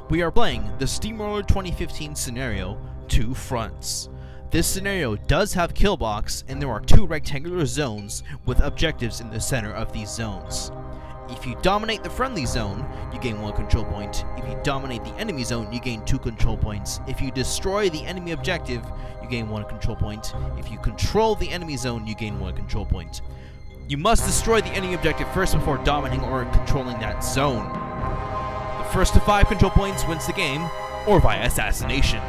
We are playing the Steamroller 2015 scenario, Two Fronts. This scenario does have kill box, and there are two rectangular zones with objectives in the center of these zones. If you dominate the friendly zone, you gain 1 control point. If you dominate the enemy zone, you gain 2 control points. If you destroy the enemy objective, you gain 1 control point. If you control the enemy zone, you gain 1 control point. You must destroy the enemy objective first before dominating or controlling that zone. The first to 5 control points wins the game, or via assassination.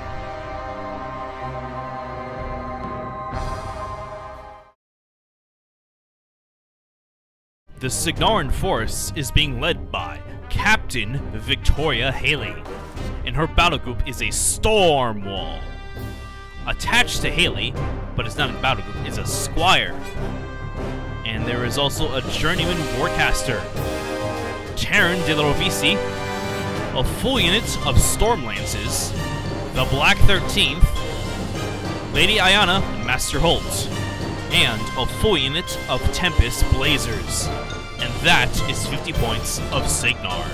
The Cygnar force is being led by Captain Victoria Haley, and her battle group is a Stormwall. Attached to Haley, but it's not a battle group, is a Squire. And there is also a Journeyman Warcaster, Taryn de Rovissi, a full unit of Stormlances, the Black 13th, Lady Aiyana, and Master Holt, and a full unit of Tempest Blazers. And that is 50 points of Cygnar.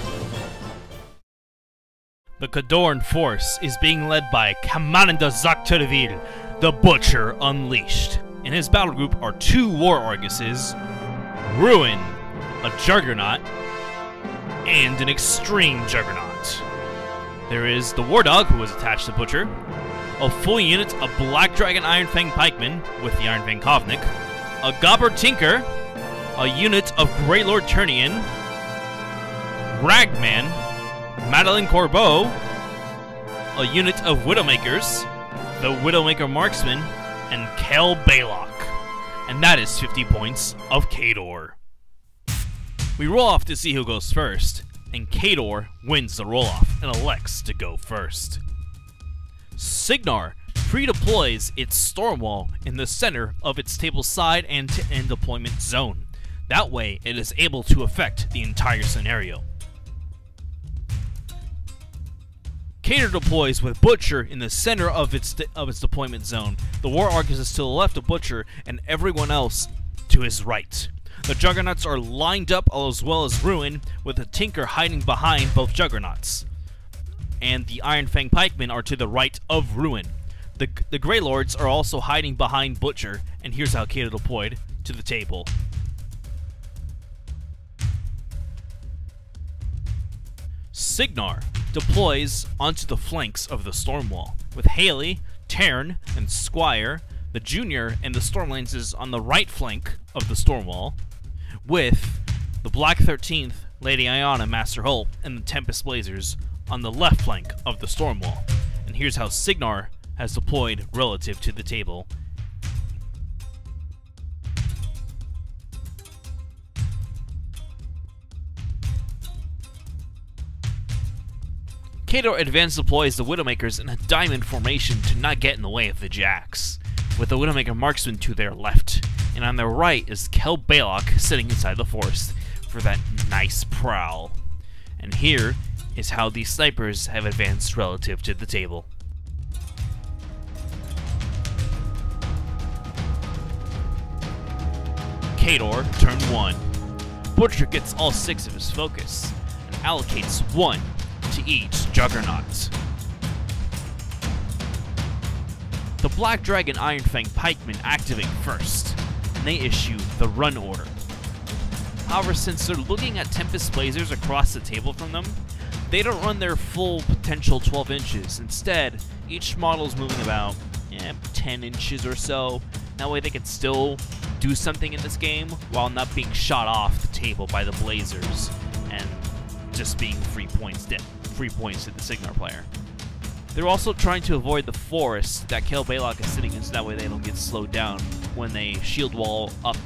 The Khador force is being led by Kommander Zoktavir, the Butcher Unleashed. In his battle group are 2 War Arguses, Ruin, a Juggernaut, and an Extreme Juggernaut. There is the War Dog, who is attached to Butcher, a full unit of Black Dragon Iron Fang Pikemen with the Iron Fang Kovnik, a Gobber Tinker, a unit of Greylord Ternion, Ragman, Madeline Corbeau, a unit of Widowmakers, the Widowmaker Marksman, and Kel Baylock. And that is 50 points of Khador. We roll off to see who goes first, and Khador wins the roll-off and elects to go first. Cygnar pre-deploys its Stormwall in the center of its table side and end deployment zone. That way, it is able to affect the entire scenario. Khador deploys with Butcher in the center of its deployment zone. The War Argus is to the left of Butcher, and everyone else to his right. The Juggernauts are lined up as well as Ruin, with the Tinker hiding behind both Juggernauts. And the Iron Fang Pikemen are to the right of Ruin. The Greylords are also hiding behind Butcher, and here's how Khador deployed to the table. Cygnar deploys onto the flanks of the Stormwall, with Haley, Taryn, and Squire, the Junior, and the Stormlances on the right flank of the Stormwall, with the Black 13th, Lady Aiyana, Master Holt, and the Tempest Blazers on the left flank of the Stormwall. And here's how Cygnar has deployed relative to the table. Khador advance deploys the Widowmakers in a diamond formation to not get in the way of the Jacks, with the Widowmaker Marksman to their left, and on their right is Kel Baylock sitting inside the forest for that nice prowl. And here is how these snipers have advanced relative to the table. Khador, turn 1. Butcher gets all 6 of his focus, and allocates 1 to each Juggernaut. The Black Dragon Iron Fang Pikemen activate first, and they issue the run order. However, since they're looking at Tempest Blazers across the table from them, they don't run their full potential 12 inches. Instead, each model is moving about 10 inches or so. That way they can still do something in this game while not being shot off the table by the Blazers and just being free points to the Cygnar player. They're also trying to avoid the forest that Kel Baylock is sitting in, so that way they don't get slowed down when they shield wall up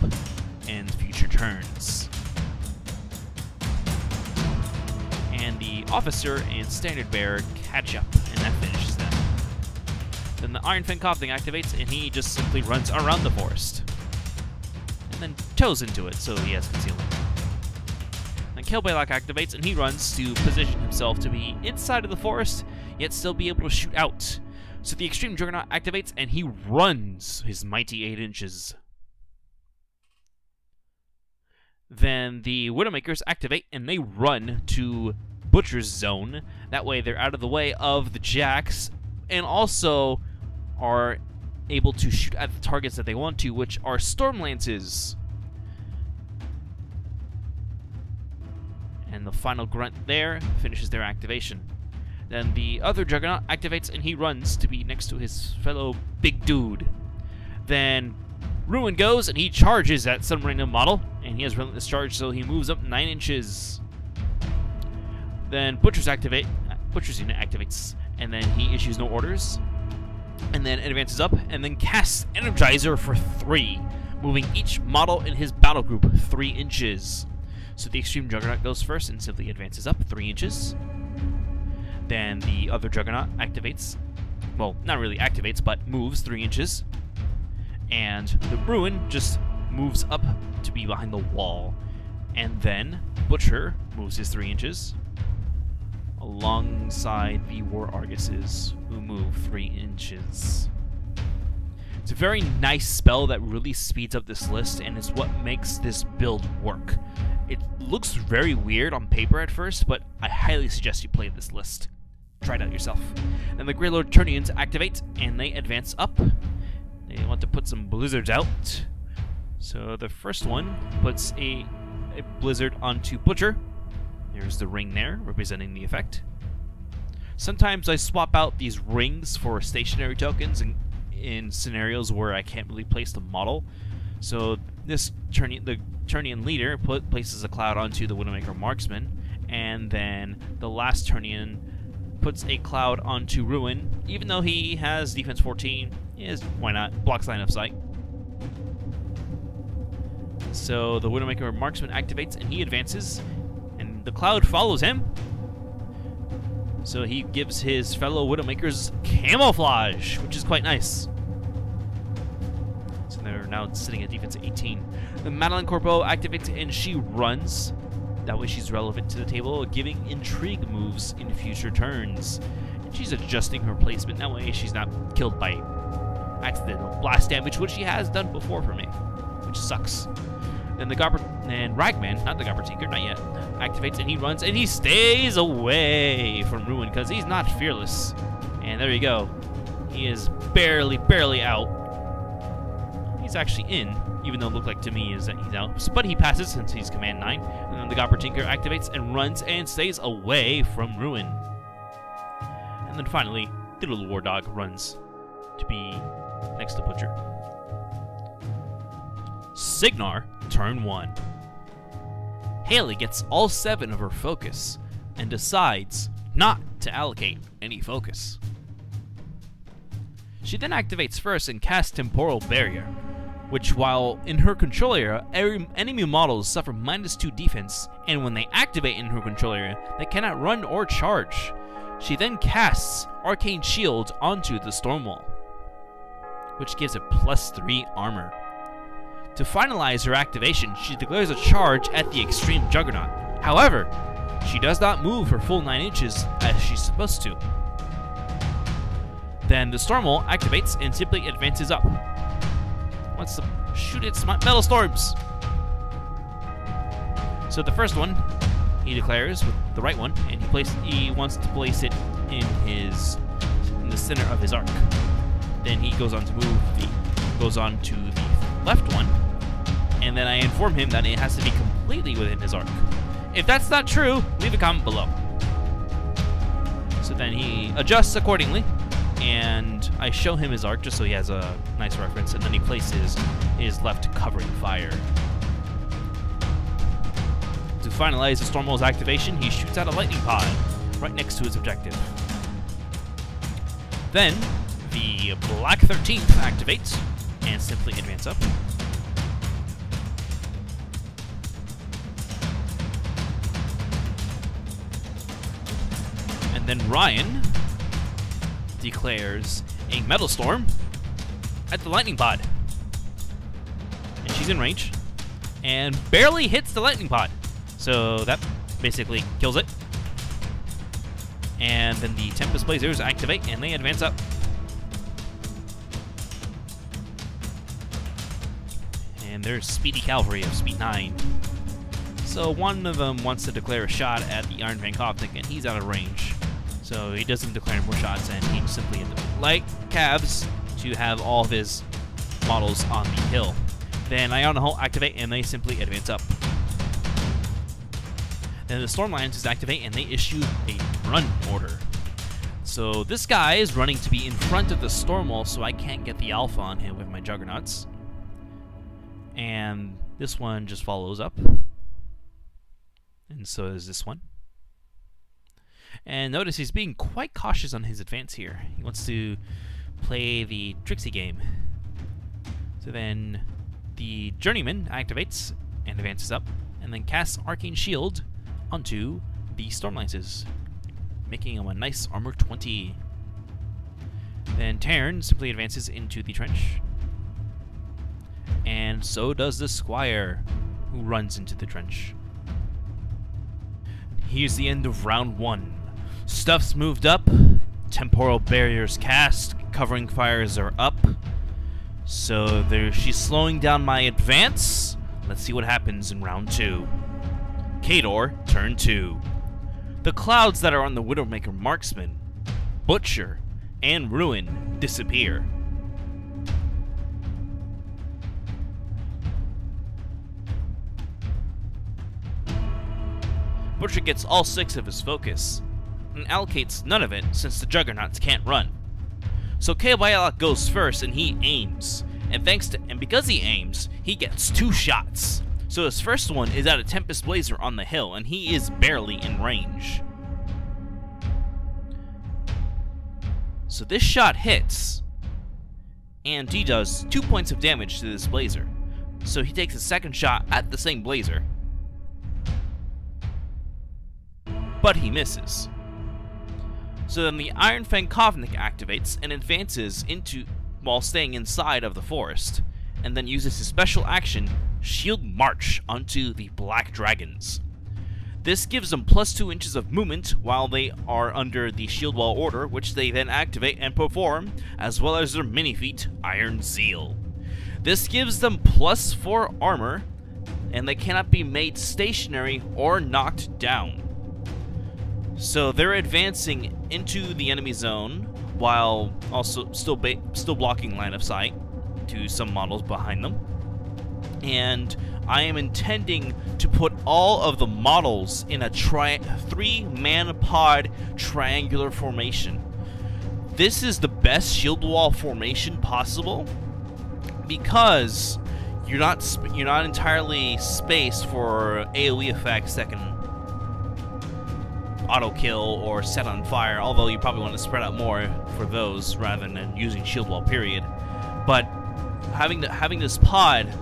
in future turns. And the Officer and Standard Bearer catch up, and that finishes them. Then the Iron Fang Kovnik activates, and he just simply runs around the forest. And then toes into it, so he has concealment. Then Kel Baylock activates, and he runs to position himself to be inside of the forest, yet still be able to shoot out. So the Extreme Juggernaut activates, and he runs his mighty 8 inches. Then the Widowmakers activate, and they run to Butcher's zone. That way they're out of the way of the jacks, and also are able to shoot at the targets that they want to, which are storm lances. And the final grunt there finishes their activation. Then the other Juggernaut activates and he runs to be next to his fellow big dude. Then Ruin goes and he charges at some random model, and he has relentless charge, so he moves up 9 inches. Then Butcher's unit activates, and then he issues no orders, and then advances up, and then casts Energizer for 3, moving each model in his battle group 3 inches. So the Extreme Juggernaut goes first and simply advances up 3 inches. Then the other Juggernaut activates, well, not really activates, but moves 3 inches. And the Ruin just moves up to be behind the wall. And then Butcher moves his 3 inches alongside the War Arguses, who move 3 inches. It's a very nice spell that really speeds up this list, and is what makes this build work. It looks very weird on paper at first, but I highly suggest you play this list. Try it out yourself. Then the Greylord Ternions activate, and they advance up. They want to put some blizzards out. So the first one puts a blizzard onto Butcher. There's the ring there, representing the effect. Sometimes I swap out these rings for stationary tokens in scenarios where I can't really place the model. So this the Ternion leader places a cloud onto the Widowmaker Marksman, and then the last Ternion puts a cloud onto Ruin. Even though he has defense 14, why not? Blocks line of sight. So the Widowmaker Marksman activates and he advances, and the cloud follows him. So he gives his fellow Widowmakers camouflage, which is quite nice. So they're now sitting at defense 18. The Madeline Corbeau activates and she runs. That way she's relevant to the table, giving intrigue moves in future turns. And she's adjusting her placement, that way she's not killed by accidental blast damage, which she has done before for me, which sucks. Then the Ragman, not the Gobber Tinker, not yet, activates and he runs and he stays away from Ruin because he's not fearless. And there you go. He is barely out. He's actually in, even though it looked like to me is that he's out. But he passes since he's command 9. And then the Gobber Tinker activates and runs and stays away from Ruin. And then finally, the little War Dog runs to be next to Butcher. Cygnar, turn 1. Haley gets all 7 of her focus and decides not to allocate any focus. She then activates first and casts Temporal Barrier, which, while in her control area, enemy models suffer -2 defense, and when they activate in her control area, they cannot run or charge. She then casts Arcane Shield onto the Stormwall, which gives it +3 armor. To finalize her activation, she declares a charge at the Extreme Juggernaut. However, she does not move her full 9 inches as she's supposed to. Then the Stormwall activates and simply advances up. Wants to shoot its metal storms. So the first one, he declares with the right one, and he wants to place it in the center of his arc. Then he goes on to the left one, and then I inform him that it has to be completely within his arc. If that's not true, leave a comment below. So then he adjusts accordingly, and I show him his arc just so he has a nice reference, and then he places his left covering fire. To finalize the Stormwall's activation, he shoots out a lightning pod right next to his objective. Then the Black 13th activates and simply advance up. And then Ryan declares a Metal Storm at the lightning pod. And she's in range and barely hits the lightning pod. So that basically kills it. And then the Tempest Blazers activate and they advance up. And there's Speedy Cavalry of speed 9. So one of them wants to declare a shot at the Iron Fang Kovnik, and he's out of range. So he doesn't declare more shots, and he simply light calves to have all of his models on the hill. Then Aiyana Holt activate, and they simply advance up. Then the Stormlines activate, and they issue a run order. So this guy is running to be in front of the Stormwall, so I can't get the alpha on him with my Juggernauts. And this one just follows up. And so is this one. And notice he's being quite cautious on his advance here. He wants to play the Trixie game. So then the Journeyman activates and advances up, and then casts Arcane Shield onto the Stormlances, making him a nice armor 20. Then Taryn simply advances into the trench. And so does the Squire, who runs into the trench. Here's the end of round 1. Stuff's moved up, temporal barriers cast, covering fires are up. So she's slowing down my advance. Let's see what happens in round 2. Khador, turn 2. The clouds that are on the Widowmaker Marksman, Butcher, and Ruin disappear. Butcher gets all 6 of his focus, and allocates none of it since the Juggernauts can't run. So Khador goes first, and he aims. And because he aims, he gets 2 shots. So his first one is at a Tempest Blazer on the hill, and he is barely in range. So this shot hits, and he does 2 points of damage to this Blazer. So he takes a second shot at the same Blazer, but he misses. So then the Iron Fang Kovnik activates and advances while staying inside of the forest, and then uses his special action, Shield March, onto the Black Dragons. This gives them plus 2 inches of movement while they are under the Shield Wall order, which they then activate and perform, as well as their mini-feat, Iron Zeal. This gives them plus 4 armor, and they cannot be made stationary or knocked down. So they're advancing into the enemy zone while also still blocking line of sight to some models behind them. And I am intending to put all of the models in a 3-man pod triangular formation. This is the best shield wall formation possible because you're not entirely spaced for AoE effects that can auto kill or set on fire, although you probably want to spread out more for those rather than using shield wall period. But having this pod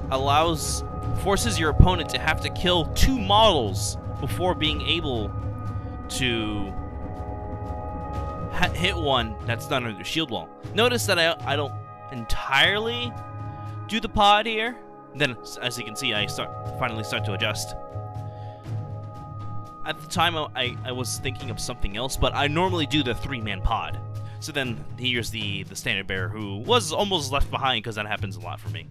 forces your opponent to have to kill 2 models before being able to hit one that's not under the shield wall. Notice that I don't entirely do the pod here. Then, as you can see, I finally start to adjust. At the time, I was thinking of something else, but I normally do the 3-man pod. So then, here's the standard bearer, who was almost left behind, because that happens a lot for me.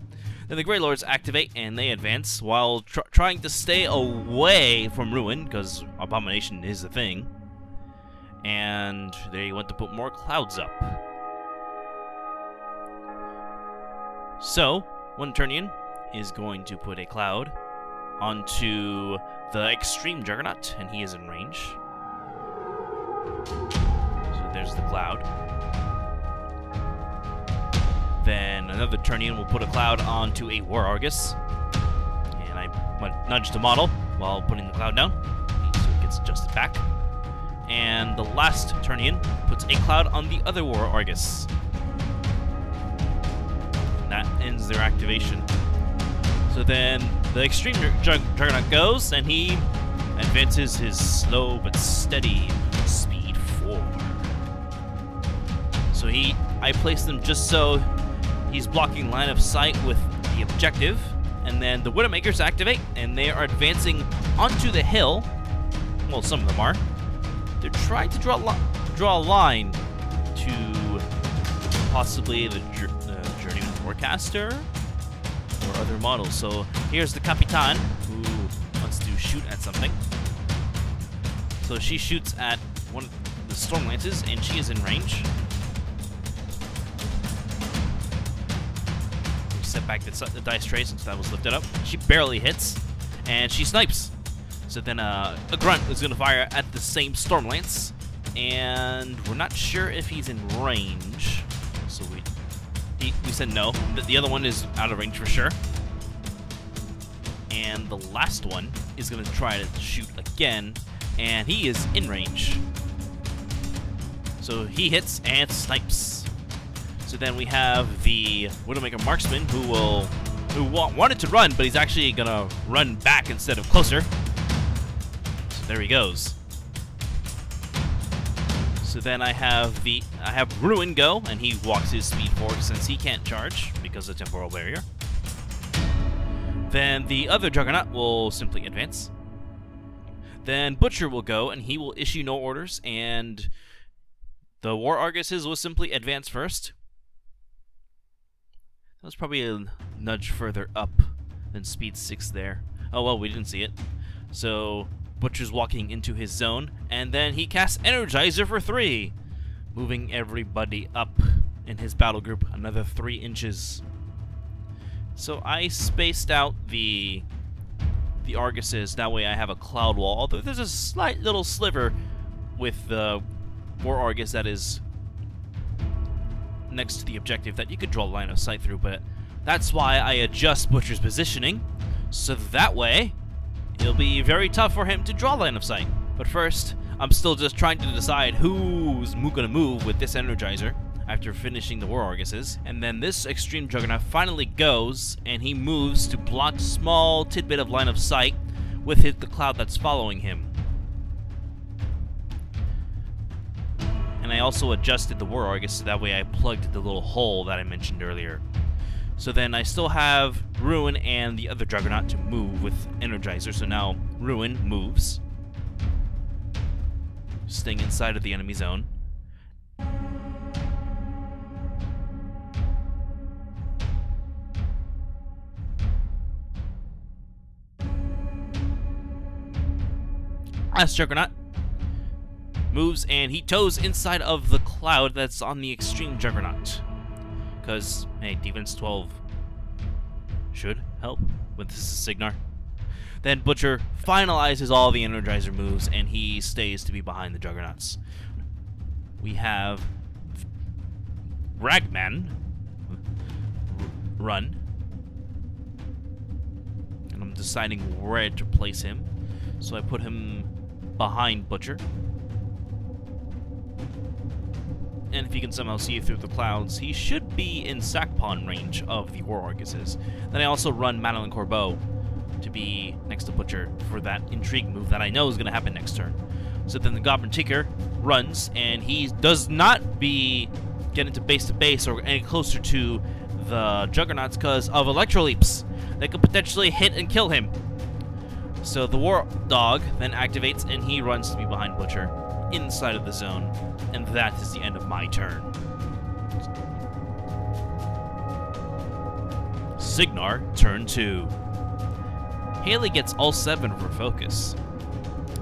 Then the Greylords activate, and they advance, while trying to stay away from Ruin, because Abomination is the thing. And they want to put more clouds up. So, one Ternion is going to put a cloud onto the Extreme Juggernaut, and he is in range. So there's the cloud. Then another Ternion will put a cloud onto a War Argus. And I nudge the model while putting the cloud down, so it gets adjusted back. And the last Ternion puts a cloud on the other War Argus. And that ends their activation. So then the Extreme Juggernaut goes, and he advances his slow but steady speed forward. So I place them just so he's blocking line of sight with the objective, and then the Widowmakers activate, and they are advancing onto the hill. Well, some of them are. They're trying to draw a line to possibly the Journeyman Warcaster or other models. So here's the Capitan, who wants to shoot at something. So she shoots at one of the Storm Lances, and she is in range. We set back the dice tray since that was lifted up. She barely hits, and she snipes. So then a Grunt is going to fire at the same Storm Lance, and we're not sure if he's in range. So we said no. The other one is out of range for sure. And the last one is going to try to shoot again, and he is in range. So he hits and snipes. So then we have the Widowmaker Marksman who wanted to run, but he's actually going to run back instead of closer. So there he goes. So then I have Ruin go, and he walks his speed forward since he can't charge because of temporal barrier. Then the other Juggernaut will simply advance. Then Butcher will go, and he will issue no orders, and the War Arguses will simply advance first. That was probably a nudge further up than speed 6 there. Oh well, we didn't see it. So Butcher's walking into his zone, and then he casts Energizer for 3, moving everybody up in his battle group another 3 inches. So I spaced out the Arguses, that way I have a cloud wall, although there's a slight little sliver with the War Argus that is next to the objective that you could draw a line of sight through, but that's why I adjust Butcher's positioning, so that way it'll be very tough for him to draw line of sight. But first, I'm still just trying to decide who's gonna move with this Energizer after finishing the War Arguses. And then this Extreme Juggernaut finally goes, and he moves to block a small tidbit of line of sight with the cloud that's following him. And I also adjusted the War Argus so that way I plugged the little hole that I mentioned earlier. So then I still have Ruin and the other Juggernaut to move with Energizer, so now Ruin moves, staying inside of the enemy zone. Last Juggernaut moves, and he toes inside of the cloud that's on the Extreme Juggernaut. Because, hey, defense 12 should help with this Cygnar. Then Butcher finalizes all the Energizer moves, and he stays to be behind the Juggernauts. We have Ragman run, and I'm deciding where to place him. So I put him behind Butcher. And if you can somehow see through the clouds, he should be in Sackpawn range of the War Arguses. Then I also run Madeline Corbeau to be next to Butcher for that intrigue move that I know is going to happen next turn. So then the Goblin Tinker runs, and he does not get into base to base or any closer to the Juggernauts because of Electro Leaps. They could potentially hit and kill him. So the War Dog then activates, and he runs to be behind Butcher inside of the zone, and that is the end of my turn. Cygnar, turn 2. Haley gets all 7 of her focus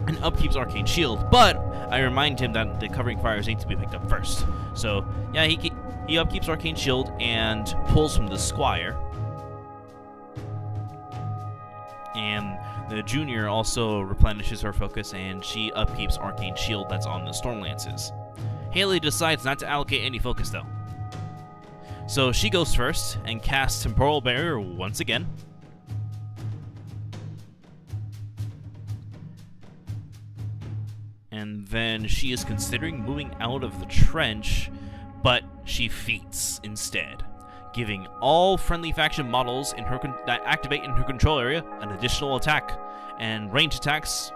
and upkeeps Arcane Shield, but I remind him that the covering fires need to be picked up first. So yeah, he upkeeps Arcane Shield and pulls from the Squire. And the Junior also replenishes her focus, and she upkeeps Arcane Shield that's on the Storm Lances. Haley decides not to allocate any focus, though. So she goes first and casts Temporal Barrier once again. And then she is considering moving out of the trench, but she feats instead, giving all friendly faction models in her that activate in her control area an additional attack, and range attacks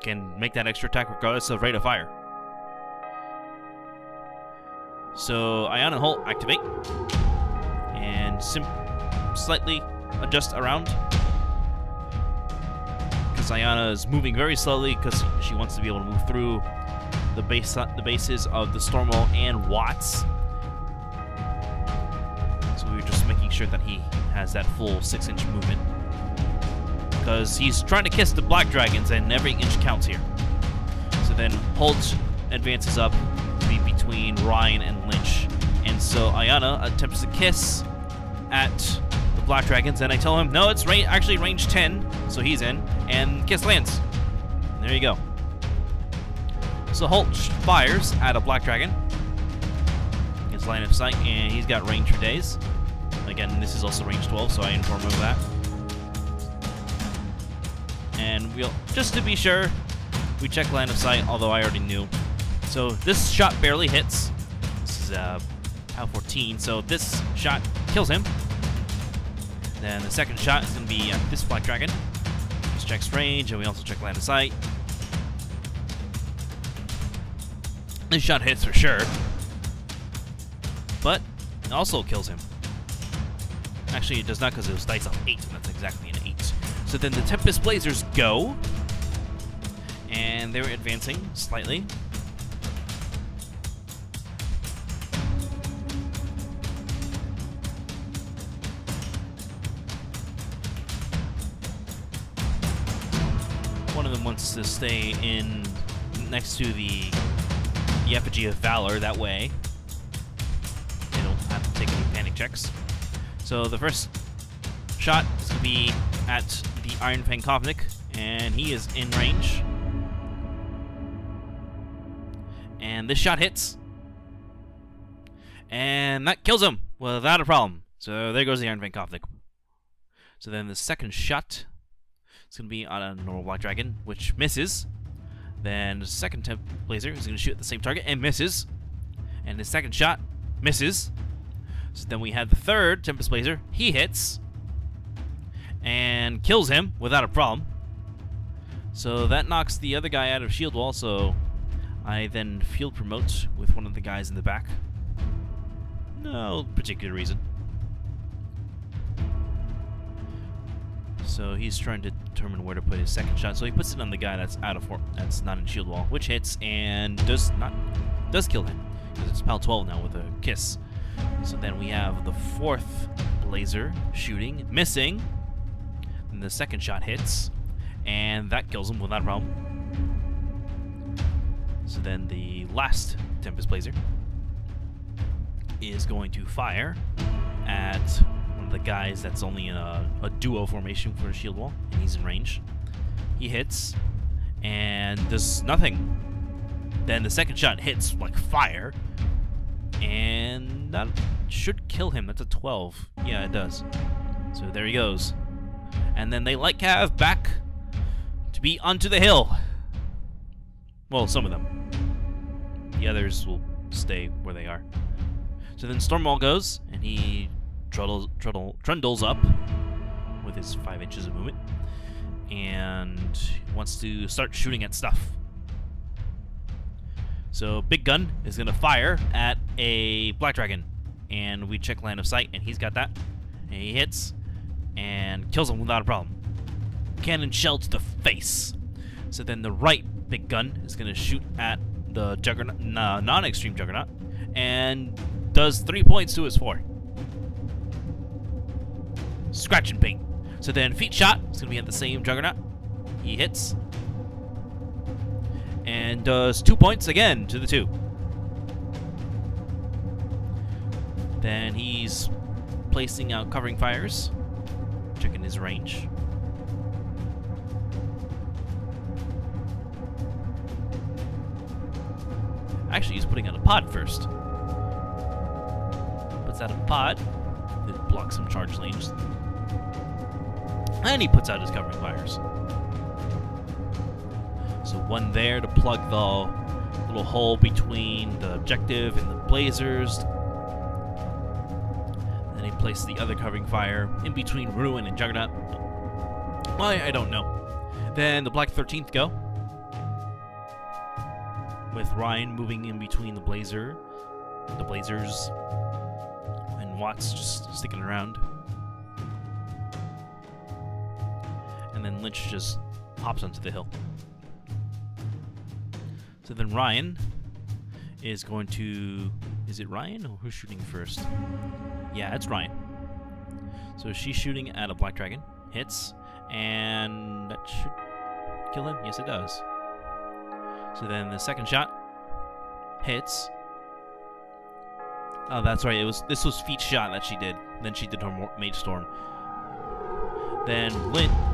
can make that extra attack regardless of rate of fire. So Aiyana and Holt activate, and slightly adjust around, because Aiyana is moving very slowly because she wants to be able to move through the bases of the Stormwall and Watts. So we're just making sure that he has that full 6-inch movement, because he's trying to kiss the black dragons, and every inch counts here. So then Holt advances up to be between Ryan and Lynch. And so Aiyana attempts to kiss at the black dragons, and I tell him, no, it's actually range 10, so he's in, and kiss lands. There you go. So Holt fires at a black dragon. His line of sight, and he's got range for days. Again, this is also range 12, so I inform him of that. And we'll, just to be sure, we check line of sight, although I already knew. So this shot barely hits. This is POW 14, so this shot kills him. Then the second shot is going to be at this black dragon. This checks range, and we also check line of sight. This shot hits for sure, but it also kills him. Actually, it does not, because it was dice off 8, and that's exactly an 8. So then the Tempest Blazers go, and they're advancing slightly. One of them wants to stay in next to the Effigy of Valor, that way they don't have to take any panic checks. So the first shot is going to be at the Iron Fang Kovnik, and he is in range. And this shot hits, and that kills him without a problem. So there goes the Iron Fang Kovnik. So then the second shot is going to be on a normal black dragon, which misses. Then the second Temp Blazer is going to shoot at the same target and misses. And the second shot misses. So then we have the third Tempest Blazer. He hits and kills him without a problem. So that knocks the other guy out of shield wall. So I then field promote with one of the guys in the back. No particular reason. So he's trying to determine where to put his second shot. So he puts it on the guy that's out of that's not in shield wall, which hits and does kill him, because it's PAL 12 now with a kiss. So then we have the fourth Blazer shooting, missing. And the second shot hits, and that kills him without a problem. So then the last Tempest Blazer is going to fire at the guys that's only in a duo formation for a shield wall, and he's in range. He hits and does nothing. Then the second shot hits like fire, and that should kill him. That's a 12. Yeah, it does. So there he goes. And then they light Cav back to be onto the hill. Well, some of them. The others will stay where they are. So then Stormwall goes, and he trundles up with his 5 inches of movement and wants to start shooting at stuff. So Big Gun is going to fire at a black dragon, and we check line of sight, and he's got that, and he hits and kills him without a problem. Cannon shell to the face. So then the right Big Gun is going to shoot at the Juggernaut, non-extreme Juggernaut, and does 3 points to his 4. Scratch and paint. So then feet shot is going to be at the same Juggernaut. He hits and does 2 points again to the 2. Then he's placing out covering fires, checking his range. Actually, he's putting out a pod first. Puts out a pod that blocks some charge lanes. And he puts out his covering fires. So one there to plug the little hole between the objective and the Blazers. Then he placed the other covering fire in between Ruin and Juggernaut. Why, I don't know. Then the Black 13th go, with Ryan moving in between the Blazers, and Watts just sticking around. And then Lynch just hops onto the hill. So then Ryan is going to... Is it Ryan or who's shooting first? Yeah, it's Ryan. So she's shooting at a black dragon. Hits. And that should kill him. Yes, it does. So then the second shot hits. Oh, that's right. This was feat shot that she did. Then she did her Mage Storm. Then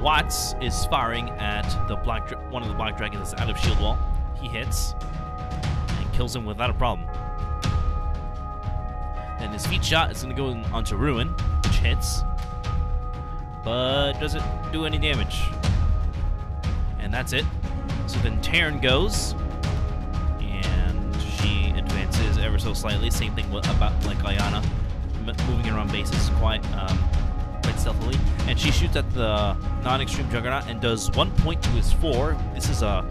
Watts is firing at the one of the black dragons that's out of shield wall. He hits and kills him without a problem. Then his feat shot is going to go onto Ruin, which hits, but doesn't do any damage. And that's it. So then Taryn goes, and she advances ever so slightly. Same thing about like Aiyana, moving around bases quite stealthily. And she shoots at the non-extreme Juggernaut and does 1 point to his 4. This is the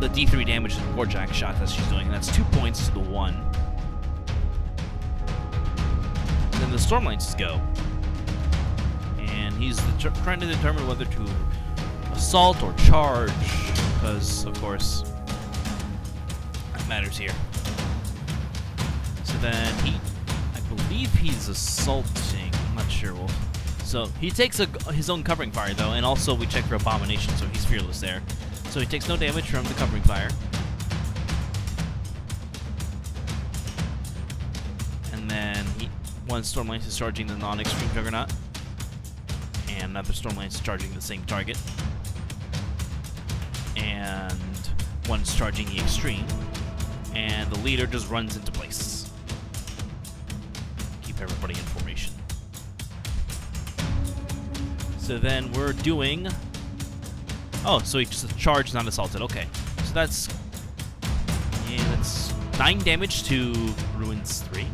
D3 damage to the Warjack shot that she's doing, and that's 2 points to the 1. And then the Stormlines go. And he's trying to determine whether to assault or charge, because, of course, that matters here. So then I believe he's assaulting. I'm not sure. So he takes his own covering fire, though, and also we check for Abomination, so he's fearless there. So he takes no damage from the covering fire. And then one Stormlance is charging the non-extreme Juggernaut, and another Stormlance is charging the same target. And one's charging the extreme, and the leader just runs into place. Keep everybody in formation. So then we're doing... Oh, so he just charged, not assaulted. Okay. So that's 9 damage to Ruin's 3.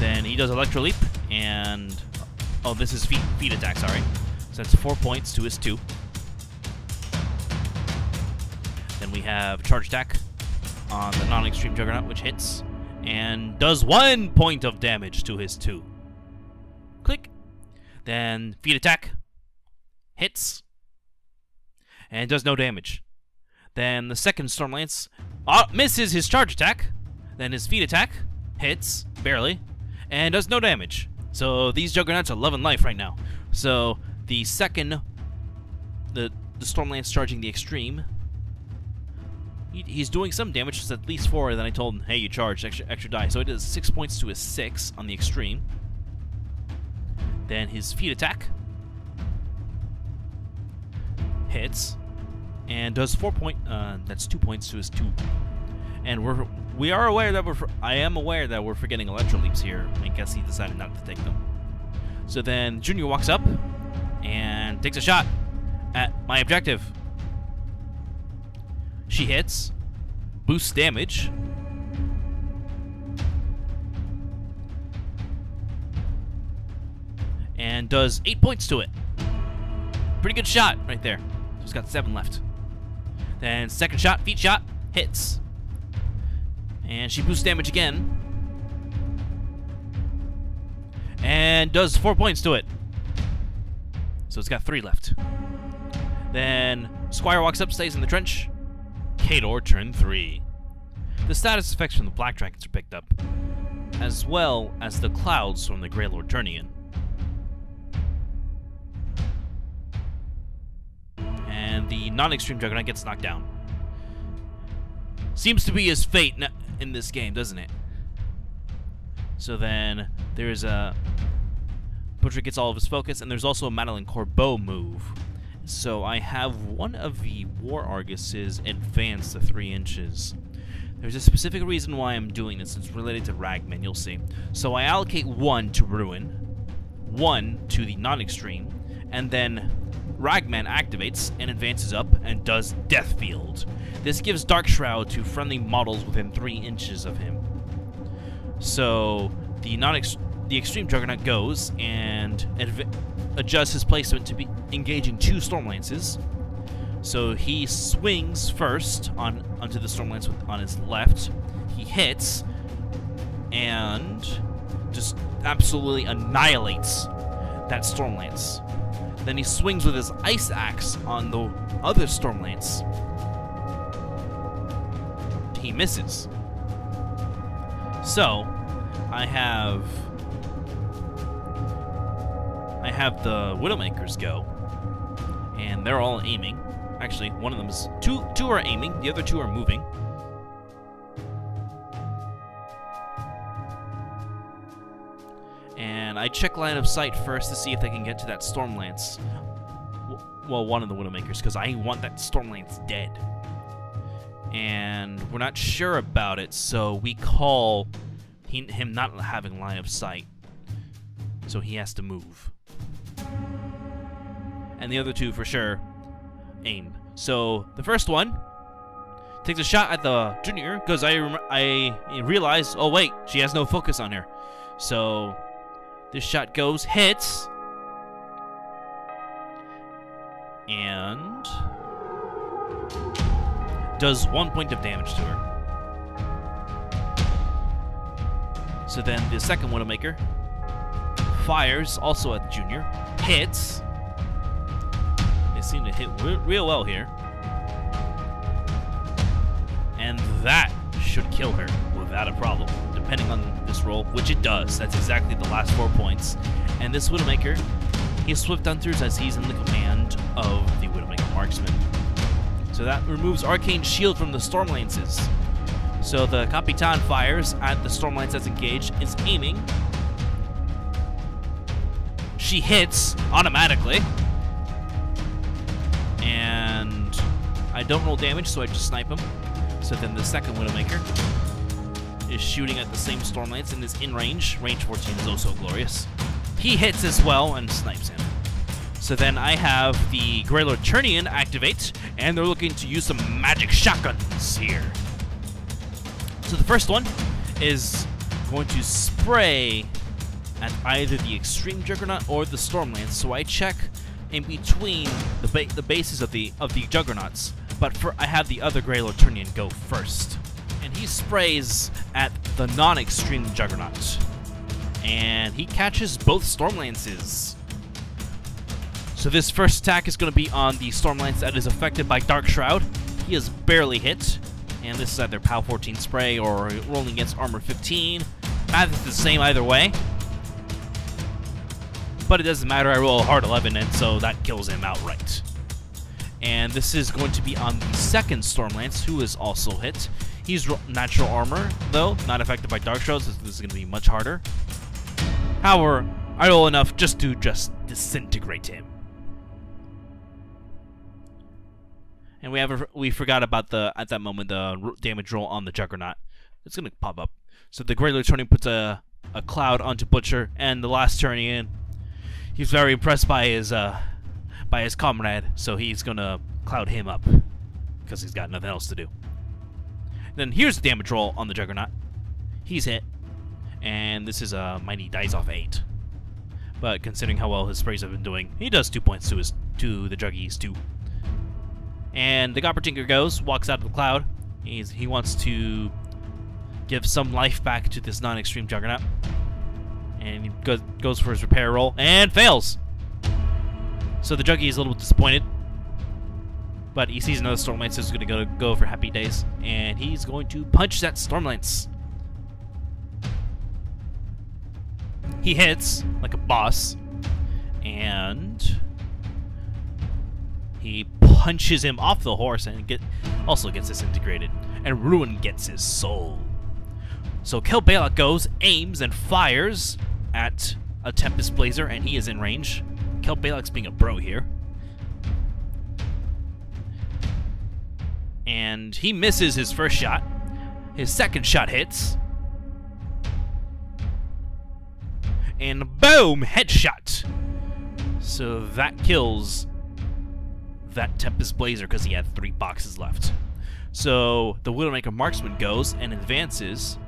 Then he does Electro Leap, and... Oh, this is feet attack, sorry. So that's 4 points to his 2. Then we have Charge Attack on the non-extreme Juggernaut, which hits, and does 1 point of damage to his 2. Click. Then feet attack hits and does no damage. Then the second Stormlance misses his charge attack. Then his feet attack hits barely and does no damage. So these Juggernauts are loving life right now. So the second, the Stormlance charging the extreme, he's doing some damage. It's at least 4. Then I told him, hey, you charged extra die. So it does 6 points to his 6 on the extreme. Then his feet attack hits and does 4 points. That's 2 points to his 2. And we are aware that I am aware that we're forgetting Electro Leaps here. I guess he decided not to take them. So then Junior walks up and takes a shot at my objective. She hits, boosts damage. And does 8 points to it. Pretty good shot right there. So he's got 7 left. Then second shot, feet shot, hits. And she boosts damage again. And does 4 points to it. So it's got 3 left. Then Squire walks up, stays in the trench. Khador, turn 3. The status effects from the Black Dragons are picked up, as well as the clouds from the Greylord Ternion. And the non-extreme Juggernaut gets knocked down. Seems to be his fate in this game, doesn't it? So then there's a... Butcher gets all of his focus, and there's also a Madeline Corbeau move. So I have one of the War Arguses advanced to 3 inches. There's a specific reason why I'm doing this. It's related to Ragman, you'll see. So I allocate 1 to Ruin, 1 to the non-extreme, and then Ragman activates and advances up and does Death Field. This gives Dark Shroud to friendly models within 3 inches of him. So the extreme Juggernaut goes and adjusts his placement to be engaging 2 Stormlances. So he swings first onto the Stormlance on his left. He hits and just absolutely annihilates that Stormlance. Then he swings with his Ice Axe on the other Stormlance. He misses. So I have have the Widowmakers go, and they're all aiming. Actually, one of them is... Two are aiming, the other two are moving. And I check line of sight first to see if they can get to that Stormlance. Well, one of the Widowmakers, because I want that Stormlance dead. And we're not sure about it, so we call him not having line of sight. So he has to move. And the other two, for sure, aim. So the first one takes a shot at the junior, because I realize, oh wait, she has no focus on her. So this shot goes, hits, and does 1 point of damage to her. So then the second Widowmaker fires, also at the junior, hits. They seem to hit real well here. And that should kill her without a problem, depending on this roll, which it does. That's exactly the last 4 points. And this Widowmaker, he Swift Hunters as he's in the command of the Widowmaker Marksman. So that removes Arcane Shield from the Stormlances. So the Capitan fires at the Stormlance that's engaged, is aiming. She hits automatically. And I don't roll damage, so I just snipe him. So then the second Widowmaker is shooting at the same Stormlance and is in range. Range 14 is also glorious. He hits as well and snipes him. So then I have the Greylord Ternion activate, and they're looking to use some magic shotguns here. So the first one is going to spray at either the Extreme Juggernaut or the Stormlance. So I check in between the bases of the Juggernauts, but I have the other Greylord Ternion go first, and he sprays at the non-Extreme Juggernaut, and he catches both Stormlances. So this first attack is going to be on the Stormlance that is affected by Dark Shroud. He is barely hit, and this is either POW 14 spray or rolling against Armor 15. Math is the same either way, but it doesn't matter. I roll a hard 11, and so that kills him outright. And this is going to be on the second Stormlance, who is also hit. He's natural armor, though, not affected by Dark Shroud, so this is going to be much harder. However, I roll enough just to disintegrate him. And we forgot about at that moment the damage roll on the Juggernaut. It's gonna pop up. So the Greylord Ternion puts a cloud onto Butcher, and the last Ternion, he's very impressed by his comrade, so he's gonna cloud him up because he's got nothing else to do. Then here's the damage roll on the Juggernaut. He's hit, and this is a mighty dice off 8. But considering how well his sprays have been doing, he does 2 points to the Juggies too. And the Goppertinker walks out of the cloud. He wants to give some life back to this non-extreme Juggernaut. And he goes for his repair roll, and fails! So the Juggie is a little disappointed. But he sees another Stormlance, so he's going to go for happy days. And he's going to punch that Stormlance. He hits like a boss. And he punches him off the horse and also gets disintegrated. And Ruin gets his soul. So Kel Balak goes, aims, and fires at a Tempest Blazer, and he is in range. Kel Balak's being a bro here. And he misses his first shot. His second shot hits. And boom! Headshot! So that kills that Tempest Blazer because he had 3 boxes left. So the Widowmaker Marksman goes and advances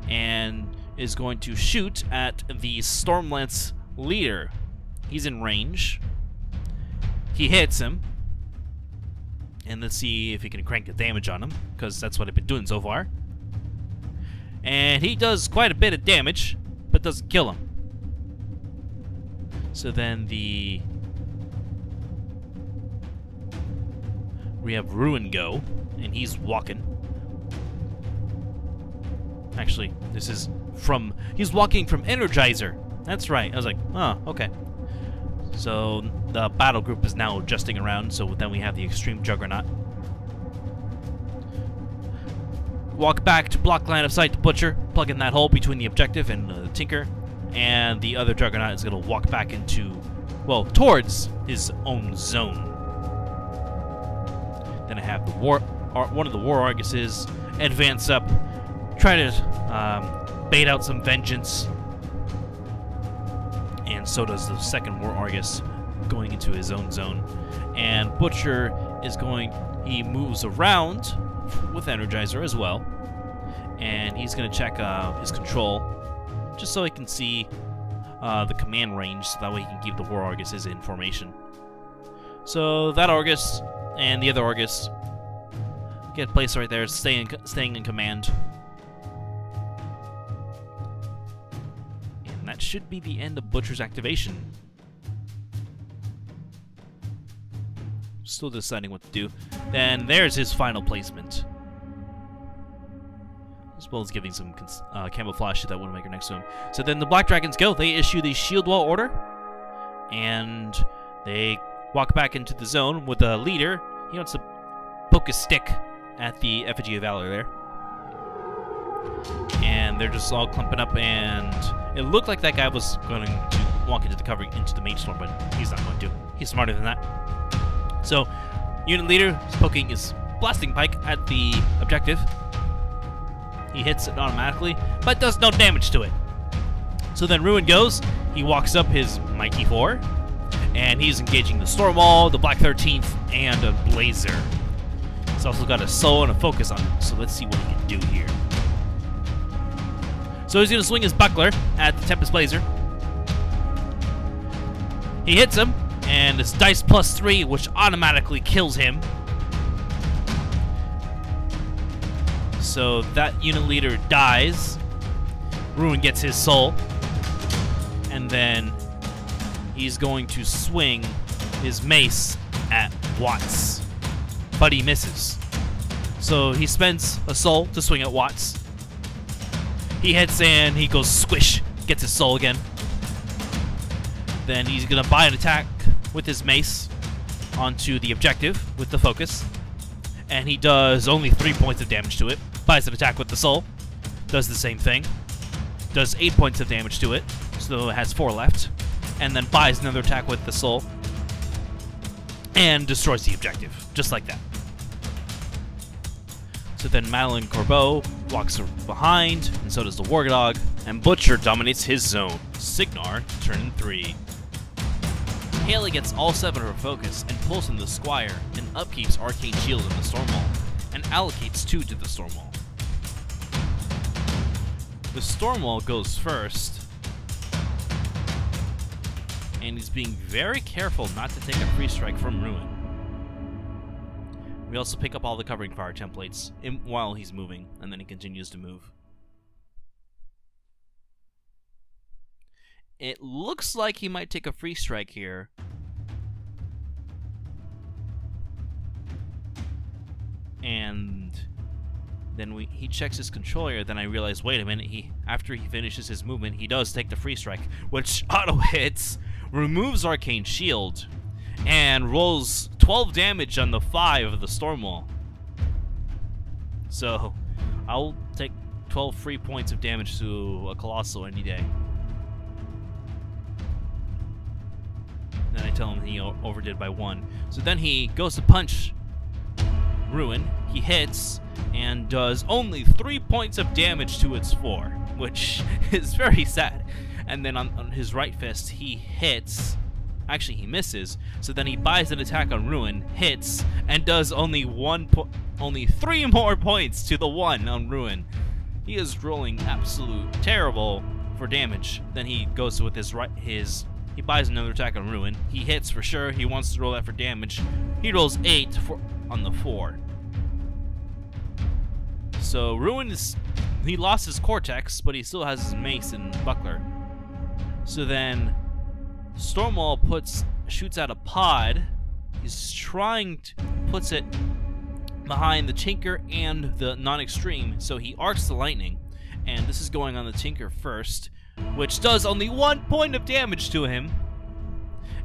and is going to shoot at the Stormlance leader. He's in range. He hits him. And let's see if he can crank the damage on him, because that's what I've been doing so far. And he does quite a bit of damage, but doesn't kill him. So then we have Ruin go, and he's walking. Actually, this is he's walking from Energizer. That's right. I was like, oh, okay. So the battle group is now adjusting around, so then we have the extreme Juggernaut. Walk back to block line of sight the Butcher, plug in that hole between the objective and the Tinker, and the other Juggernaut is going to walk back into, well, towards his own zone. Then I have the one of the War Arguses advance up, try to bait out some vengeance, and so does the second War Argus going into his own zone. And Butcher is he moves around with Energizer as well, and he's going to check his control just so he can see the command range, so that way he can keep the War Arguses in formation. So that Argus and the other Argus get placed right there, staying in command. And that should be the end of Butcher's activation. Still deciding what to do. Then there's his final placement. As well as giving some camouflage to that Widowmaker next to him. So then the Black Dragons go. They issue the Shield Wall order. And they walk back into the zone with the leader. He wants to poke a stick at the Effigy of Valor there. And they're just all clumping up, and it looked like that guy was going to walk into the cover into the Mage Storm, but he's not going to. He's smarter than that. So, unit leader is poking his blasting pike at the objective. He hits it automatically, but does no damage to it. So then Ruin goes, he walks up his Mighty 4, and he's engaging the Stormwall, the Black 13th, and a Blazer. He's also got a soul and a focus on him, so let's see what he can do here. So he's going to swing his buckler at the Tempest Blazer. He hits him, and it's dice +3, which automatically kills him. So that unit leader dies. Ruin gets his soul. And then he's going to swing his mace at Watts. But he misses. So he spends a soul to swing at Watts. He hits and he goes squish, gets his soul again. Then he's going to buy an attack with his mace onto the objective with the focus. And he does only 3 points of damage to it. Buys an attack with the soul. Does the same thing. Does 8 points of damage to it. So it has 4 left. And then buys another attack with the soul. And destroys the objective. Just like that. So then Madeline Corbeau walks behind, and so does the Wargdog, and Butcher dominates his zone. Cygnar, turn 3. Haley gets all 7 of her focus, and pulls from the Squire, and upkeeps Arcane Shield in the Stormwall, and allocates 2 to the Stormwall. The Stormwall goes first, and he's being very careful not to take a free strike from Ruin. We also pick up all the covering fire templates while he's moving, and then he continues to move. It looks like he might take a free strike here. And then he checks his controller, then I realize, wait a minute, after he finishes his movement, he does take the free strike, which auto-hits, removes Arcane Shield, and rolls 12 damage on the 5 of the Stormwall. So, I'll take 12 free points of damage to a Colossal any day. Then I tell him he overdid by 1. So then he goes to punch Ruin. He hits and does only 3 points of damage to its 4, which is very sad. And then on his right fist, he hits. Actually, he misses. So then he buys an attack on Ruin, hits, and does only 3 more points to the 1 on Ruin. He is rolling absolute terrible for damage. Then he goes with he buys another attack on Ruin. He hits for sure. He wants to roll that for damage. He rolls 8 on the 4. So Ruin he lost his Cortex, but he still has his mace and buckler. So then Stormwall shoots out a pod. He's puts it behind the Tinker and the non-extreme, so he arcs the lightning. And this is going on the Tinker first, which does only 1 point of damage to him.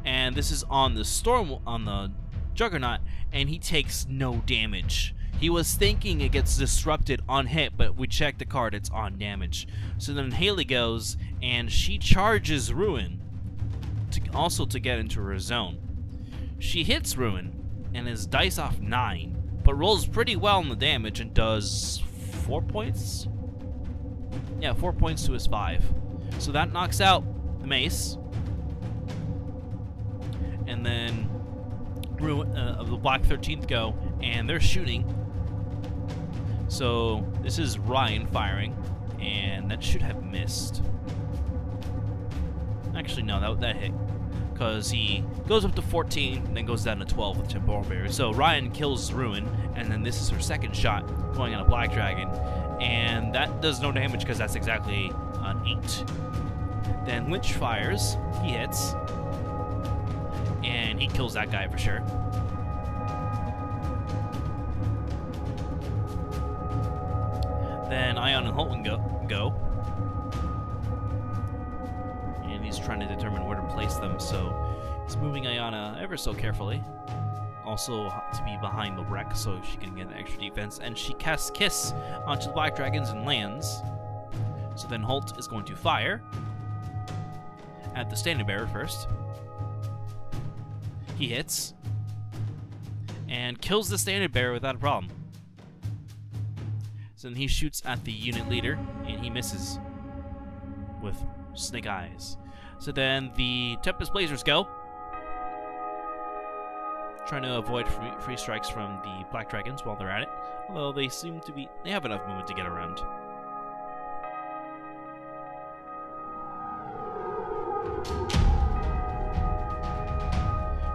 and this is on the Juggernaut, and he takes no damage. He was thinking it gets disrupted on hit, but we checked the card, it's on damage. So then Haley goes, and she charges Ruin, to get into her zone. She hits Ruin, and is dice off 9, but rolls pretty well on the damage, and does 4 points? Yeah, 4 points to his 5. So that knocks out the mace. And then the Black 13th go, and they're shooting. So this is Ryan firing, and that should have missed. Actually, no, that hit, because he goes up to 14 and then goes down to 12 with Temporal Barrier. So Ryan kills Ruin, and then this is her second shot going on a Black Dragon, and that does no damage because that's exactly an 8. Then Lynch fires, he hits, and he kills that guy for sure. Then Aiyana and Holt go. And he's trying to determine where to place them, so he's moving Aiyana ever so carefully. Also to be behind the wreck so she can get an extra defense. And she casts Kiss onto the Black Dragons and lands. So then Holt is going to fire at the Standard Bearer first. He hits and kills the Standard Bearer without a problem. So then he shoots at the unit leader, and he misses with snake eyes. So then the Tempest Blazers go, trying to avoid free strikes from the Black Dragons while they're at it. Although they have enough movement to get around.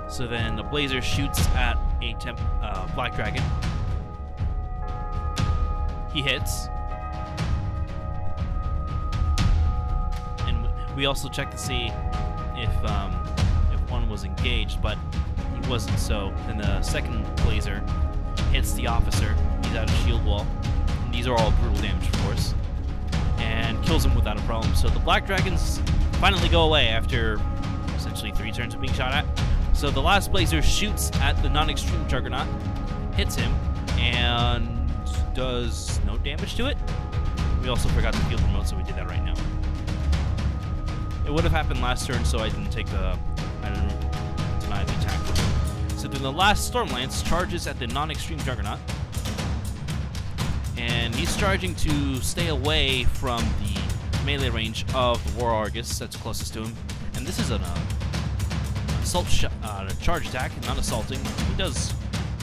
So then the Blazer shoots at a Black Dragon. He hits. And we also check to see if one was engaged, but he wasn't. So then the second Blazer hits the officer. He's out of shield wall. And these are all brutal damage, of course. And kills him without a problem. So the Black Dragons finally go away after essentially 3 turns of being shot at. So the last Blazer shoots at the non-extreme Juggernaut, hits him, and does no damage to it. We also forgot the field remote, so we did that right now. It would have happened last turn, so I didn't deny the attack. So then the last Stormlance charges at the non-extreme Juggernaut, and he's charging to stay away from the melee range of the War Argus that's closest to him. And this is an assault charge attack, not assaulting. He does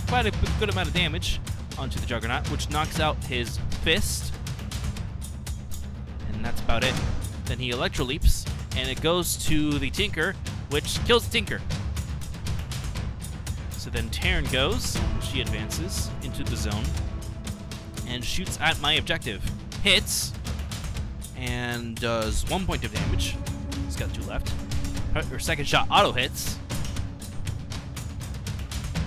quite a good amount of damage onto the Juggernaut, which knocks out his fist, and that's about it. Then he electroleaps, and it goes to the Tinker, which kills the Tinker. So then Taryn goes, she advances into the zone, and shoots at my objective. Hits, and does 1 point of damage. He's got 2 left. Her second shot auto hits,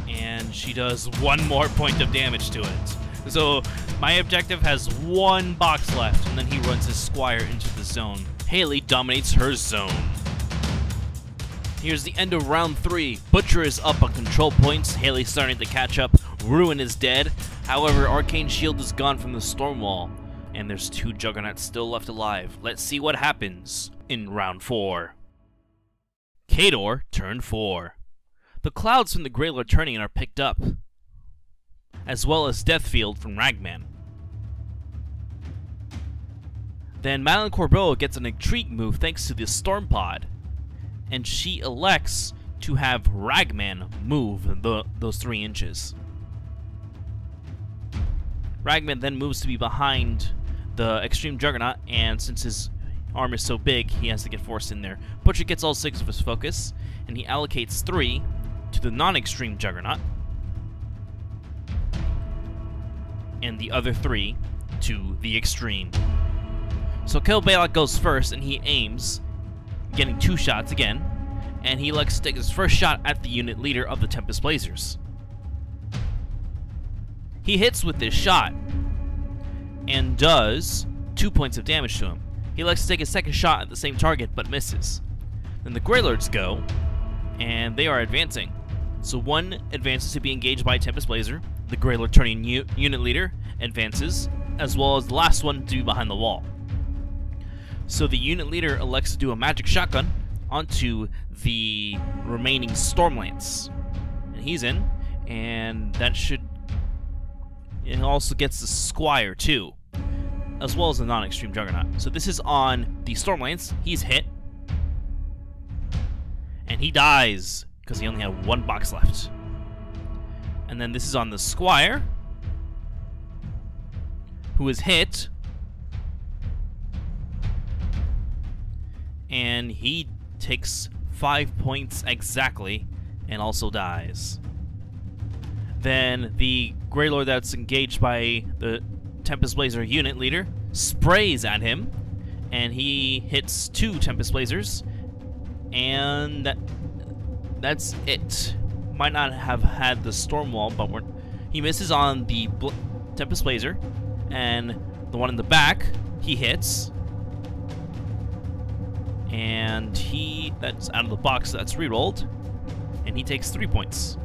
and she does 1 more point of damage to it. So my objective has 1 box left, and then he runs his Squire into the zone. Haley dominates her zone. Here's the end of round 3. Butcher is up on control points. Haley's starting to catch up. Ruin is dead. However, Arcane Shield is gone from the Stormwall, and there's 2 Juggernauts still left alive. Let's see what happens in round 4. Khador, turn 4. The clouds from the Greylord Ternion are picked up, as well as Deathfield from Ragman. Then Madeline Corbeau gets an intrigue move thanks to the Storm Pod, and she elects to have Ragman move those 3 inches. Ragman then moves to be behind the Extreme Juggernaut, and since his arm is so big, he has to get forced in there. Butcher gets all 6 of his focus, and he allocates 3 to the non-extreme Juggernaut, and the other 3 to the extreme. So Kill Balak goes first, and he aims, getting 2 shots again, and he elects to take his first shot at the unit leader of the Tempest Blazers. He hits with this shot, and does 2 points of damage to him. He elects to take a second shot at the same target, but misses. Then the Greylords go, and they are advancing. So one advances to be engaged by Tempest Blazer. The Greylord Ternion unit leader advances, as well as the last one to be behind the wall. So the unit leader elects to do a magic shotgun onto the remaining Stormlance. And he's in, and that should... It also gets the Squire too, as well as the non-extreme Juggernaut. So this is on the Stormlance. He's hit, and he dies because he only had one box left. And then this is on the Squire, who is hit, and he takes 5 points exactly and also dies. Then the Greylord that's engaged by the Tempest Blazer unit leader sprays at him, and he hits 2 Tempest Blazers, and that's it. Might not have had the Stormwall, but he misses on the Tempest Blazer, and the one in the back he hits, and that's out of the box, so that's rerolled, and he takes 3 points.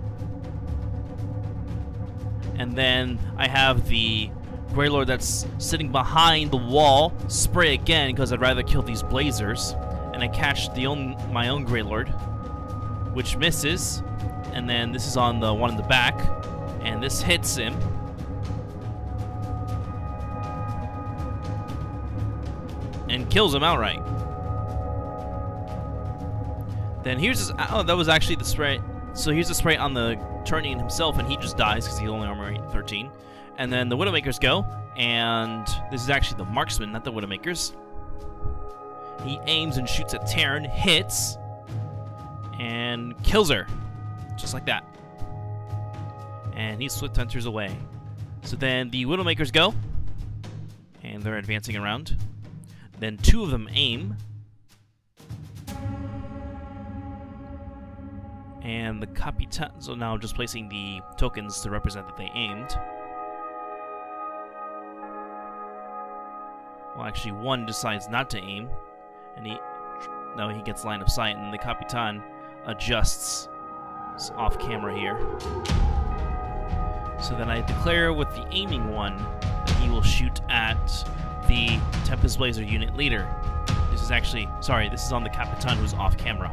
And then I have the Greylord that's sitting behind the wall spray again because I'd rather kill these Blazers, and I catch my own Greylord, which misses. And then this is on the one in the back, and this hits him. And kills him outright. Then here's his... Oh, that was actually the spray. So here's the spray on the Ternion himself, and he just dies because he's only armor 13. And then the Widowmakers go, and this is actually the Marksman, not the Widowmakers. He aims and shoots at Taryn, hits, and kills her. Just like that. And he swift hunters away. So then the Widowmakers go, and they're advancing around. Then 2 of them aim. And the Capitan, so now I'm just placing the tokens to represent that they aimed. Well, actually, one decides not to aim, and he gets line of sight, and the Capitan adjusts off camera here. So then I declare with the aiming one that he will shoot at the Tempest Blazer unit leader. This is actually, sorry, this is on the Capitan who's off camera.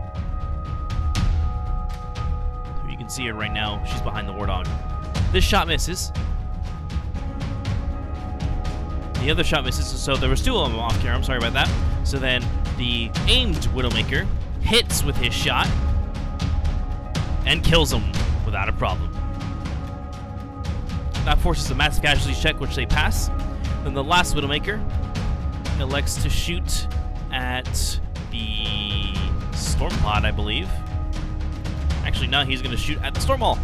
So you can see her right now, she's behind the War Dog. This shot misses. The other shot misses, so there was 2 of them off camera, I'm sorry about that. So then the aimed Widowmaker hits with his shot and kills him without a problem. That forces a massive casualties check, which they pass. Then the last Widowmaker elects to shoot at the Storm Pod, I believe. Actually, no, he's going to shoot at the Stormwall.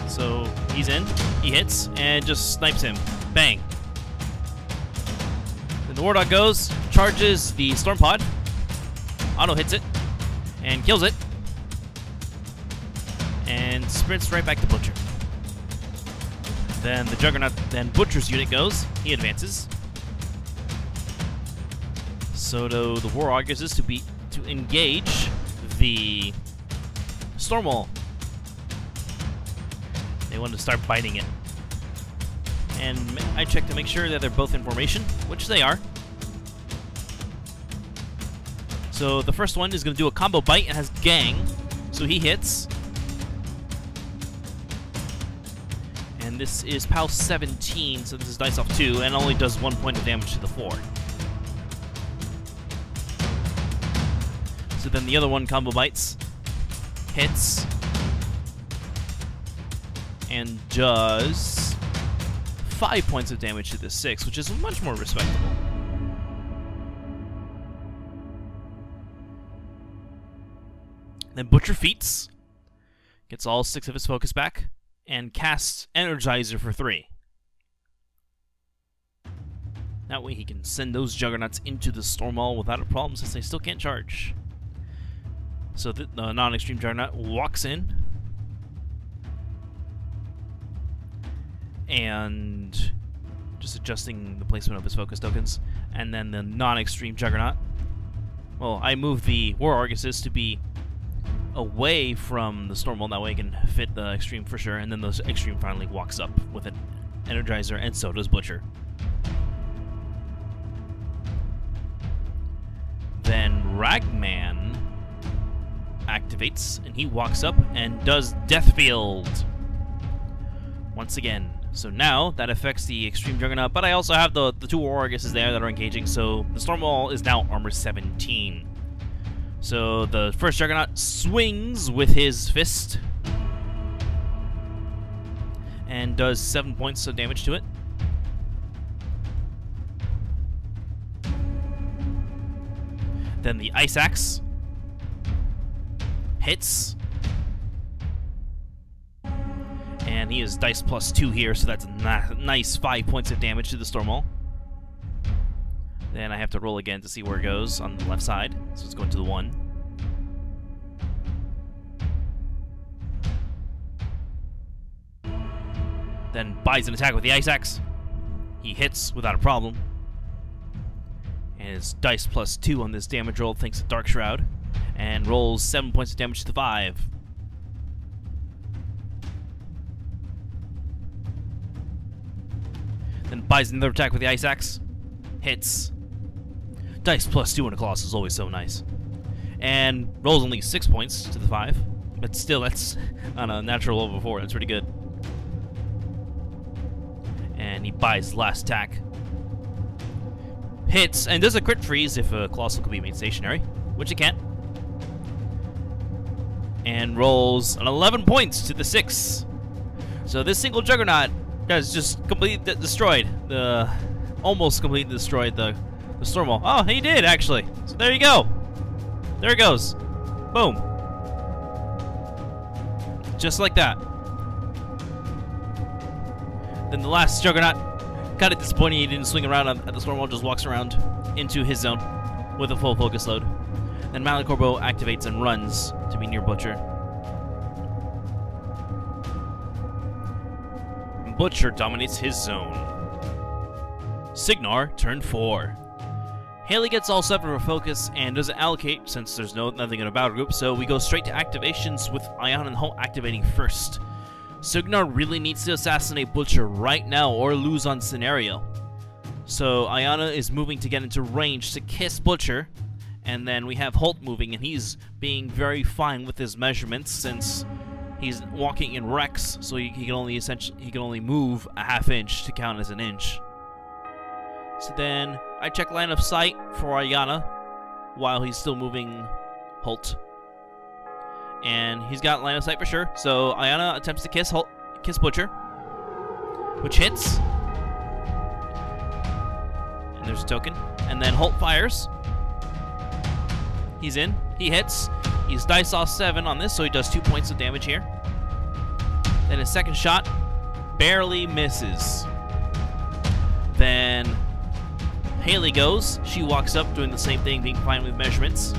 So he's in, he hits, and just snipes him. Bang. Then the War Dog goes, charges the Storm Pod, auto hits it, and kills it, and sprints right back to Butcher. Then the Juggernaut, then Butcher's unit goes, he advances. So the War Augurs is to engage the Stormwall. They want to start biting it. And I check to make sure that they're both in formation, which they are. So the first one is going to do a combo bite and has gang, so he hits. And this is PAL 17, so this is dice off 2, and only does 1 point of damage to the 4. So then the other one combo bites, hits, and does 5 points of damage to the 6, which is much more respectable. Then Butcher feats, gets all 6 of his focus back, and casts Energizer for 3. That way he can send those Juggernauts into the Stormwall without a problem, since they still can't charge. So the non-extreme Juggernaut walks in, and just adjusting the placement of his focus tokens, and then the non-extreme Juggernaut Well, I moved the War Arguses to be away from the Stormwall. That way I can fit the Extreme for sure. And then the Extreme finally walks up with an Energizer, and so does Butcher. Then Ragman activates, and he walks up and does Death Field once again. So now that affects the Extreme Juggernaut, but I also have the two War Arguses there that are engaging, so the Stormwall is now armor 17. So the first Juggernaut swings with his fist and does 7 points of damage to it. Then the Ice Axe hits. And he is dice +2 here, so that's a nice 5 points of damage to the Stormwall. Then I have to roll again to see where it goes on the left side. So let's go into the 1. Then buys an attack with the Ice Axe. He hits without a problem. And his dice +2 on this damage roll thanks to Dark Shroud. And rolls 7 points of damage to the 5. Then buys another attack with the Ice Axe. Hits. Dice +2 on a Colossus is always so nice. And rolls only 6 points to the 5. But still, that's on a natural level 4. That's pretty good. And he buys last attack. Hits, and does a crit freeze if a Colossal could be made stationary, which it can't. And rolls an 11 points to the 6. So this single Juggernaut has just completely destroyed almost completely destroyed the Stormwall. Oh, he did actually. So there you go. There it goes. Boom. Just like that. Then the last Juggernaut, kind of disappointing he didn't swing around at the Stormwall, just walks around into his zone with a full focus load. Then Malicorbo activates and runs to be near Butcher. Butcher dominates his zone. Cygnar, turn 4. Haley gets all 7 for focus and doesn't allocate since there's nothing in a battle group, so we go straight to activations with Aiyana and Holt activating first. Cygnar really needs to assassinate Butcher right now or lose on scenario. So Aiyana is moving to get into range to kiss Butcher, and then we have Holt moving, and he's being very fine with his measurements since he's walking in Rex, so he can only move a ½ inch to count as an inch. So then I check line of sight for Aiyana while he's still moving Holt. And he's got line of sight for sure. So Aiyana attempts to kiss Butcher, which hits. And there's a token. And then Holt fires. He's in. He hits. He's dice off 7 on this, so he does 2 points of damage here. Then his second shot barely misses. Then Haley goes. She walks up doing the same thing, being fine with measurements.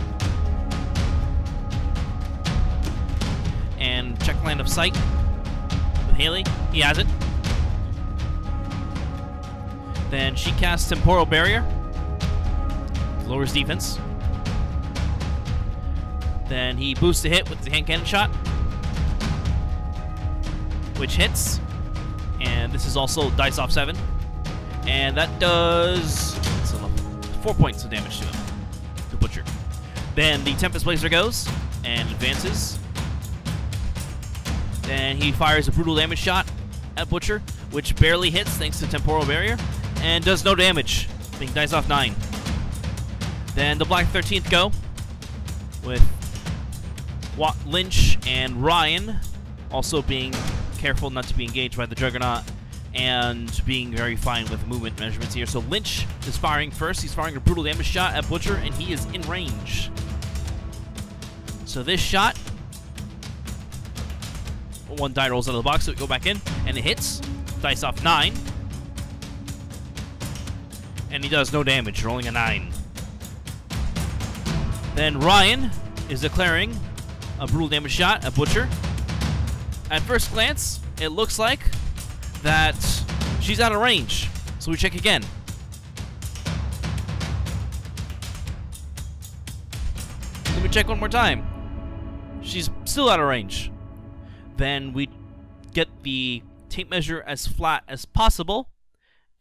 And check line of sight with Haley. He has it. Then she casts Temporal Barrier. Lowers defense. Then he boosts a hit with the hand cannon shot, which hits. And this is also dice off 7. And that does 4 points of damage to him, to Butcher. Then the Tempest Blazer goes and advances. Then he fires a brutal damage shot at Butcher, which barely hits thanks to Temporal Barrier, and does no damage, being dice off 9. Then the Black 13th go, with Lynch and Ryan also being careful not to be engaged by the Juggernaut, and being very fine with movement measurements here. So Lynch is firing first. He's firing a brutal damage shot at Butcher, and he is in range. So this shot, one die rolls out of the box, so we go back in, and it hits. Dice off 9. And he does no damage, rolling a 9. Then Ryan is declaring a brutal damage shot at Butcher. At first glance, it looks like that she's out of range, so we check again. Let me check one more time. She's still out of range. Then we get the tape measure as flat as possible.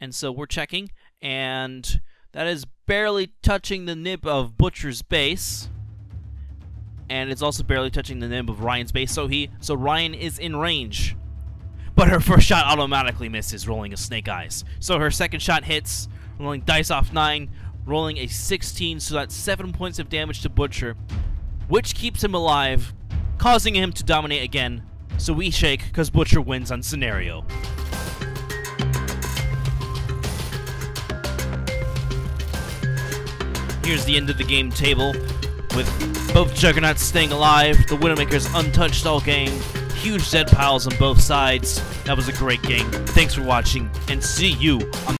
And so we're checking, and that is barely touching the nib of Butcher's base. And it's also barely touching the nib of Ryan's base, so Ryan is in range. But her first shot automatically misses, rolling a snake eyes. So her second shot hits, rolling dice off 9, rolling a 16, so that's 7 points of damage to Butcher, which keeps him alive, causing him to dominate again. So we shake, because Butcher wins on scenario. Here's the end of the game table, with both Juggernauts staying alive, the Widowmakers untouched all game, huge dead piles on both sides. That was a great game. Thanks for watching, and see you on